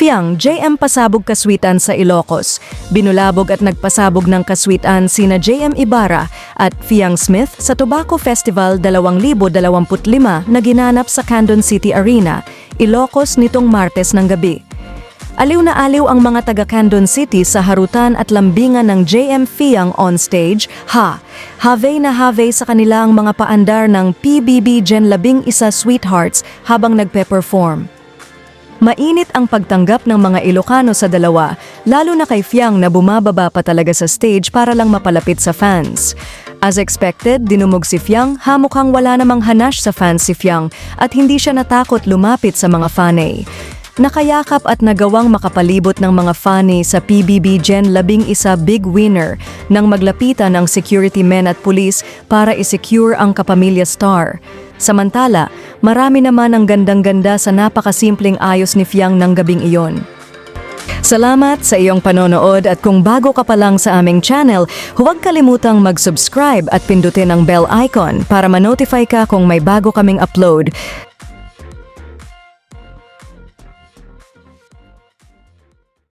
Fiang, JM pasabog kaswitan sa Ilocos. Binulabog at nagpasabog ng kaswitan sina JM Ibarra at Fiang Smith sa Tobacco Festival 2025 na ginanap sa Candon City Arena, Ilocos nitong Martes ng gabi. Aliw na aliw ang mga taga Candon City sa harutan at lambingan ng JM Fiang on stage. Have na have sa kanila ang mga paandar ng PBB Gen 11 Sweethearts habang nagpe-perform. Mainit ang pagtanggap ng mga Ilocano sa dalawa, lalo na kay Fiang na bumababa pa talaga sa stage para lang mapalapit sa fans. As expected, dinumog si Fiang, mukhang wala namang hanash sa fans si Fiang at hindi siya natakot lumapit sa mga fanay. Nakayakap at nagawang makapalibot ng mga fanay sa PBB Gen 11 big winner nang maglapitan ang security men at pulis para isecure ang kapamilya star. Samantala, marami naman ang gandang-ganda sa napakasimpleng ayos ni Fiang ng gabing iyon. Salamat sa iyong panonood at kung bago ka pa lang sa aming channel, huwag kalimutang mag-subscribe at pindutin ang bell icon para ma-notify ka kung may bago kaming upload.